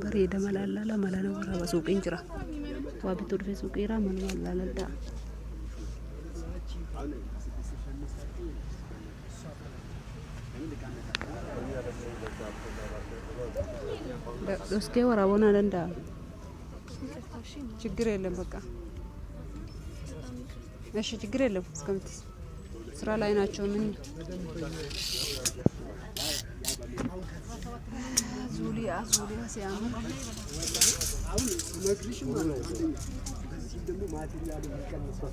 bareeda malaalala malana waraba suuqin jira waa bituu dhufee suuqiira mana malaalalda doskee waraabona danda'a ችግር የለም በቃ እሺ ችግር የለም እስከምትስ ስራ ላይ ናቸው ምን ዙሊያ ሲያምር አሁን መግሪሽ ማለት ነው ደግሞ ማቴሪያል የሚቀንስ 3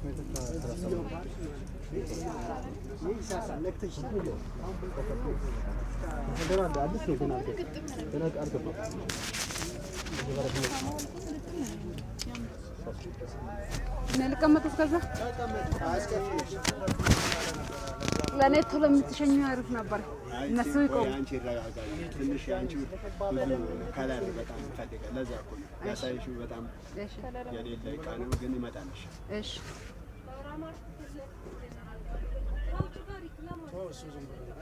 ይሳሳል ለክተሽ ነው እንደራ አዲስ ነው ተናገር ተናገር ነልቀመጥ እስከዛ ለኔ ቶሎ የምትሸኙ አሪፍ ነበር እነሱ ይቆም አንቺ ረጋጋኝ ትንሽ አንቺ ካላር በጣም ታደቀ ለዛ እኮ ያሳይሹ በጣም እሺ የሌለ ቃሉ ግን ይመጣልሽ እሺ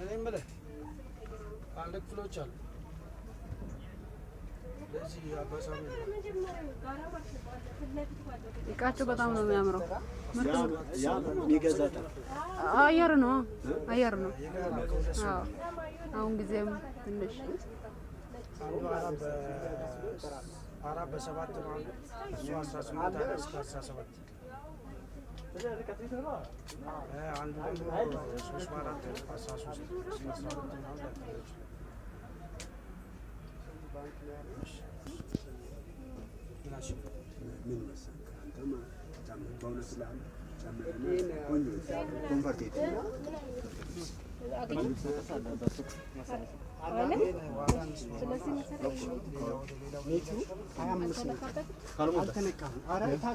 እኔም በለ አንድ ክፍሎች አሉ እቃቸው በጣም ነው የሚያምረው ያ የሚገዛታ አየር ነው አዎ አሁን ጊዜም ትንሽ አራብ በ7 ነው እሱ 18 አለ እስከ 17 አንዱ ደግሞ 3 4 13 12 ነው ምን መሰለህ አንተማ ጫማ በእውነት ስላለ ጫማ ኮንፈርት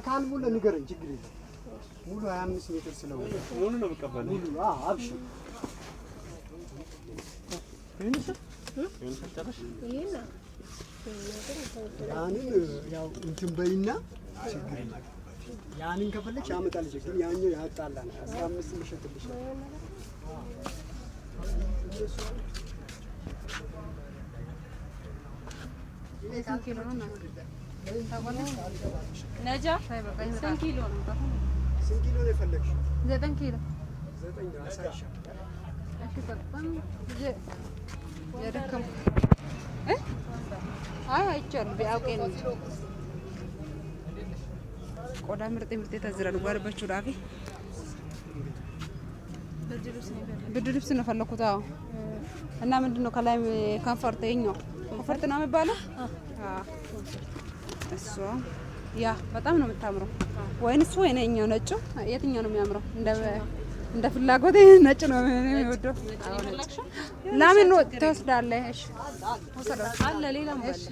ካልሙለ ንገረኝ ችግር የለም ሙሉ 25 ሜትር ስለሆነ ሙሉ ነው መቀበል ሙሉ አብሽር ይሄና ያንን ያው እንትን በይና ችግር የለም ያንን ከፈለግሽ ያመጣልሽ ግን ያኛው ያጣላና 15 ልሽጥልሽ ይሄ ኪሎ ነው ነጃ ስንት ኪሎ ነው ስንት ኪሎ ነው የፈለግሽው 9 ኪሎ 9 አሳይሻ እሺ በጣም የደከም አይቻልም ቢያውቄ ነው ቆዳ ምርጥ ተዝራል ጓርባችሁ ራፊ ብርድ ልብስ ነው ፈለኩት አዎ እና ምንድነው ከላይ ኮምፎርት የኛው ኮምፎርት ነው የሚባለው እሱ ያ በጣም ነው የምታምረው ወይንስ ወይነኛው ነጭ የትኛው ነው የሚያምረው እንደ ፍላጎቴ ነጭ ነው የሚወደው ለምን ትወስዳለህ እሺ አለ ሌላም አለ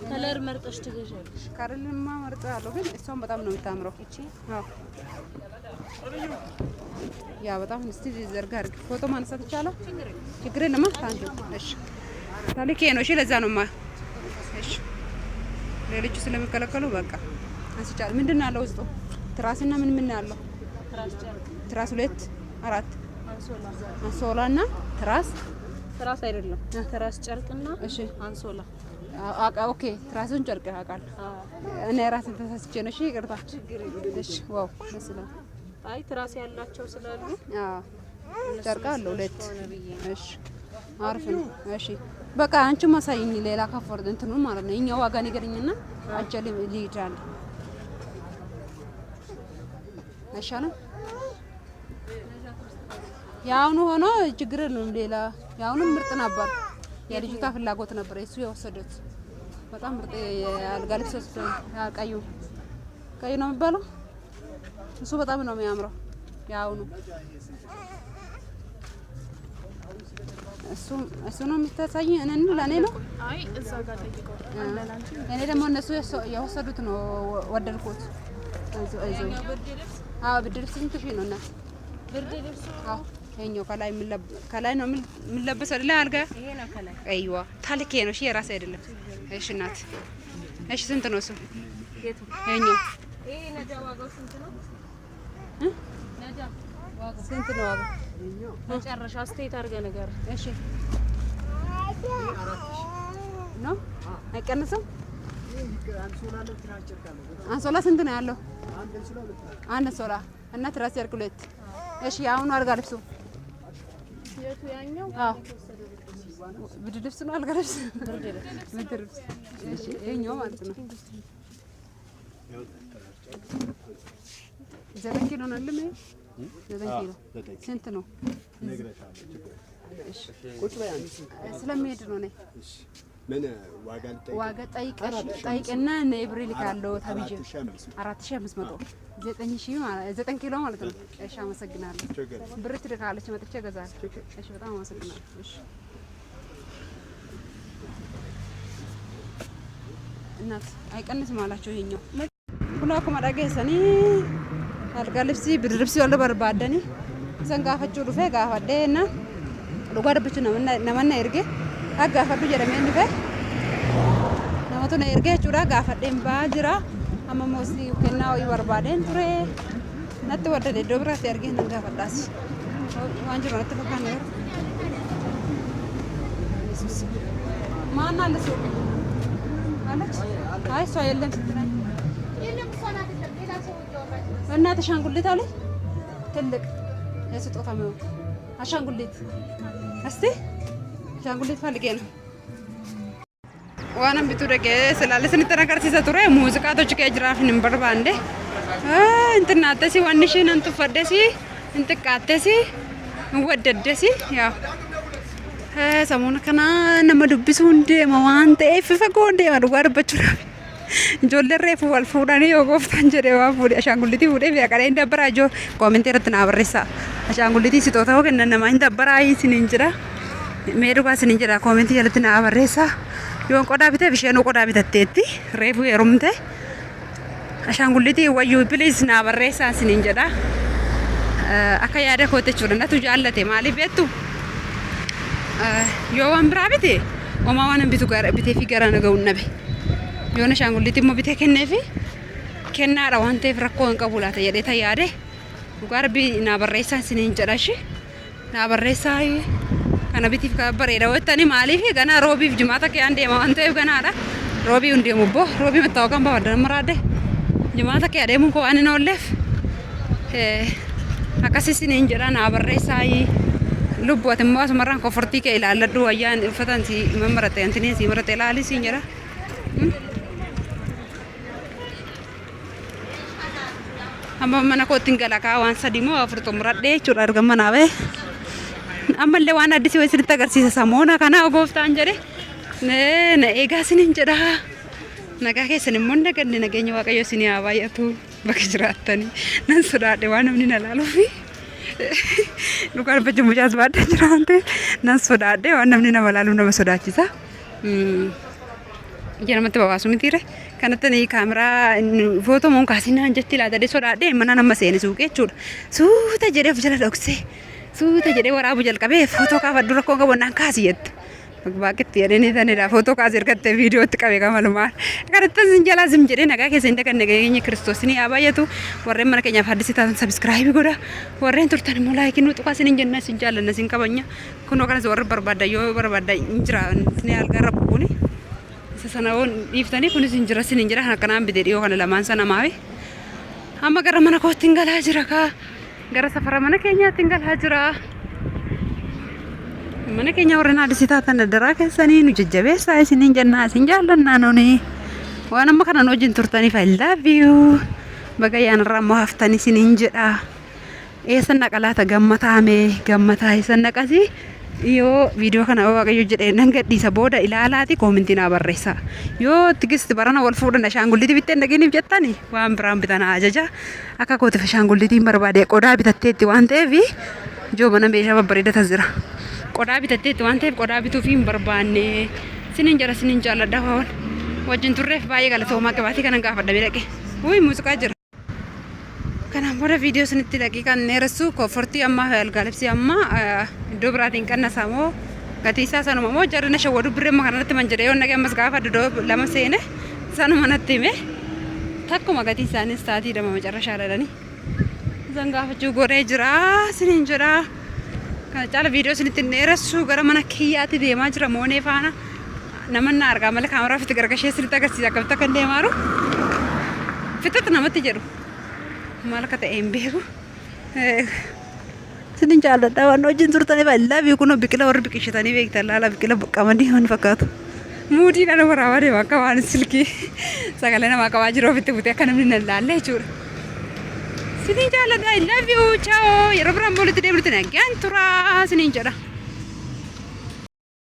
ከለር መርጠሽ ትገዣለሽ ካርልማ መርጣለሁ ግን እሷም በጣም ነው የምታምረው እቺ አዎ ያ በጣም እስቲ ዘርጋ አድርግ ፎቶ ማንሳት ይቻላል ችግር የለም ታንጆ እሺ ታሊኬ ነው እሺ ለዛ ነው እሺ ሌሎቹ ስለሚከለከሉ በቃ አንስቻለሁ ምንድነው ያለው ውስጡ ትራስና ምን ያለው ትራስ 2 4 አንሶላና ትራስ አይደለም ትራስ ጨርቅና እሺ አንሶላ ኦኬ ትራሱን ጨርቅ ያውቃል እኔ ራሴን ተሳስቼ ነው እሺ ይቅርታ እሺ ዋው መስላ አይ ትራስ ያላቸው ስላሉ ጨርቅ አለው 2 እሺ አሪፍ ነው እሺ በቃ አንቺ ማሳይኝ ሌላ ካፎርድ እንትኑ ማለት ነው እኛው ዋጋ ንገሪኝና አንቺ ልይዳል አይሻልም ያውኑ ሆኖ ችግር የለውም ሌላ ያውኑ ምርጥ ነበር የልጅቷ ፍላጎት ነበር እሱ የወሰደት በጣም ምርጥ አልጋ ልብስ ቀዩ ነው የሚባለው እሱ በጣም ነው የሚያምረው ያውኑ እሱ ነው የምታሳየኝ እኔን ለኔ ነው አይ እዛ ጋር ጠይቀው እኔ ደግሞ እነሱ የወሰዱት ነው ወደድኩት ብርድ ልብስ ስንት ሺህ ነው እና ብርድ ልብስ ይሄኛው ከላይ ነው የሚለበስ አይደል አልጋ ይሄ ነው ከላይ አይዋ ታልኬ ነው እሺ የራስ አይደለም እሺ እናት እሺ ስንት ነው እሱ የቱ ይሄኛው ይሄ ነጃ ዋጋው ስንት ነው ነጃ ዋጋው ስንት ነው ዋጋው መጨረሻ ስቴት አድርገህ ነገር እሺ ነው አይቀንስም። አንሶላ ስንት ነው ያለው? አንድ አንሶላ እና ትራስ ጨርቅ ሁለት። እሺ አሁን አልጋ ልብሱ የቱ ያኛው? አዎ ብርድ ልብስ ነው። አልጋ ልብስ ብርድ ልብስ። እሺ ይሄኛው ማለት ነው 9 ኪሎ ነው አይደል? 9 ኪሎ ስንት ነው? እሺ ቁጭ በይ አንቺ ስለሚሄድ ነው ነኝ ምን ዋጋ ጠይቅና ኤብሪል ካለው ታብጂ 4500 9000 ማለት 9 ኪሎ ማለት ነው። እሺ አመሰግናለሁ። ብር ትልካለች መጥቼ እገዛለሁ። እሺ በጣም አመሰግናለሁ። እሺ እናት አይቀንስም አላቸው። ይሄኛው ሁላ ኮማዳገ ሰኒ አልጋ ልብሲ ብርድ ልብሲ ወለ በርባደኒ ሰንጋፈቹ ዱፌ ጋፋደና ዱጋር ብቹ ነው ነመና ይርጌ አጋፈዱ ጀረሜ እንደ namoota erga jechuudha gaafadheen baa jira amma moosii kennaa wayii barbaadeen ture natti wadda iddoo biraatti argee nan gaafadhaas waan jiru natti fakkaanne ማን አለ ሰው አለች አይ ሰው የለም ስትለኝ እናት አሻንጉሊት አለች ትልቅ የስጦታ ነው አሻንጉሊት እስቲ አሻንጉሊት ፈልጌ ነው ዋናም ቢቱ ደገ ስላለ ስንተናገር ሲሰጥሩ ሙዚቃቶች ከጅራፍ ንምበር ባንዴ እንትናተሲ ዋንሽን እንቱ ፈደሲ እንትቃተሲ ወደደሲ ያው ሰሞኑ ከና ነመዱብሱ እንደ ማዋንቴ ፍፈጎ እንደ ማዱጋር በቹራ ጆለሬ ፉዋል ፉዳኒ ዮጎፍታን ጀደዋ ፉዲ አሻንጉሊቲ ፉዴ ቢያቀሬ እንደበራጆ ኮሜንት ረትና አበረሳ አሻንጉሊቲ ሲጦታው ከነነማ እንደበራይ ሲንንጅራ ሜዱጋ ሲንንጅራ ኮሜንት የለትና አበረሳ yoon qodaa bitee bisheenuu qodaa bitatteetti reefu heerumte ashaangulitii wayyuu please naa barreessaa isiniin jedha akka yaada kootti jechuudha natu jaallate maaliif beektu yoo waan biraa bite homaa waan bitu bitee fi gara naga'uun nabe yoon ashaangulitii immoo bitee kenneefi kennaadha waan ta'eef rakkoo hin qabu laata jedhee ta yaade dhugaa rabbii naa barreessaa isiniin jedha shi naa barreessaa kana bitiif ka bareeda wattani maaliif gana roobiif jimaata ke ande ma ante ganaadha roobi unde mubbo roobi metaw kan bawadan marade jimaata ke ade mun ko ani no lef akasisi ni injira na barreesai lubboot immoo sumaran ko forti ke ilaaladhu ayaan ufatan si mamarate antini si marate laali si injira amma mana ko tingala ka wan sadimo afurto murade chura argamanawe ammalle waan addisi way sirta agarsiisa samoona kana gooftaan jedhe na eegaa sinin jedha nagaa keessan immoo naganne nageenya waaqayyo isin haa baay'atu bakka jiraattanii nan sodaadhe waan namni na laaluufi dhugaa dubbachuu mucaas baadhee jira waan ta'eef nan sodaadhe waan namni nama laaluuf nama sodaachisa ija namatti babaasu mitiire kanatti kaameraa footoo muun kaasinaan jetti laatadhe sodaadhe mana nama seene suuqee jechuudha suuta jedhee of jala dhoksee suuta jedhee waraabu jalqabee footoo kaafadhu rakkoo qabonnaan kaasi jette bakkitti jedhanii sanidha footoo kaasee ergattee viidiyootti qabee kamalumaan kanatti sin jalaa zim jedhee nagaa keessa hin daganne geenye kiristoosni haa baay'atu warreen mana keenyaaf haddisi taatan sabskraayibii godha warreen turtan immoo laayikii nu tuqaa sin hin jenna sin jaallanna sin kabanya kunoo kanas warri barbaadda yoo barbaadda hin jira ni algarra bu'uuni isa sana woon dhiiftanii kunis hin jira sin hin jira akkanaan bidee dhiyoo kana lamaan sana maafi amma gara mana kootti hin galaa jira kaa gara safara mana keenyaatti galaa jira mana keenya warreen addisi taatan daraa keessanii nu jajjabeessaa isiniin jennaa isin jaallannaa nuni waan amma kana wajjin turtaniif I love you bagayaan irraa immoo haftanii isiniin jedha eessa naqalaata gammataa eessa naqasi yoo viidiyoo kana waaqayyo jedhee nan gadhiisa booda ilaalaati koomentii naa barreessaa yoo tigisti barana wal fuudhan ashaangullitii bittee dhaginiif jettani waan biraan bitan ajaja akka kootiif ashaangullitiin barbaade qodaa bitatteetti waan ta'eef joo mana meeshaa babbareedatas jira qodaa bitatteetti waan ta'eef qodaa bituuf hin barbaanne sinin jaalladha waan wajjin turreef baay'ee galatoomaa qabaatii kanan gaafadha dhaqe wuy muuziqaa jira kanaan booda viidiyoo sinitti daqiiqaan neeressu kofortii amma algaa libsii amma iddoo biraatiin qannasaa moo gatii isaa sanuma moo jarrina shawwadu birree amma kanatti man jedhee yoo naqee ammas gaafa iddoo lama seene sanuma natti hime takkuma gatii isaanis taatii dama macarrashaa dhalanii isan gaafachuu godhee jira siniin jedha Kana caala viidiyoo isinitti dheeressu gara mana kiyyaatti deemaa jira moonee faana. Namanna argaa malee kaameraa fitti gargashee isinitti agarsiisa akkamitti akka deemaa jiru. Fixatti namatti jedhu. Maal akka ta'e hin beeku. Sinin jaalladha waan wajjin turtaniif laabii kun biqila warri biqilchitanii beektan laala biqila qamadii waan fakkaatu. Muudii dhala waraabaa deemaa akka waan silkii sagalee namaa qabaa jiru ofitti butee akka namni hin laalle jechuudha. Sinin jaalladha laabii ciao yeroo biraan boolitti deemnutti nagaan tura sinin jedha.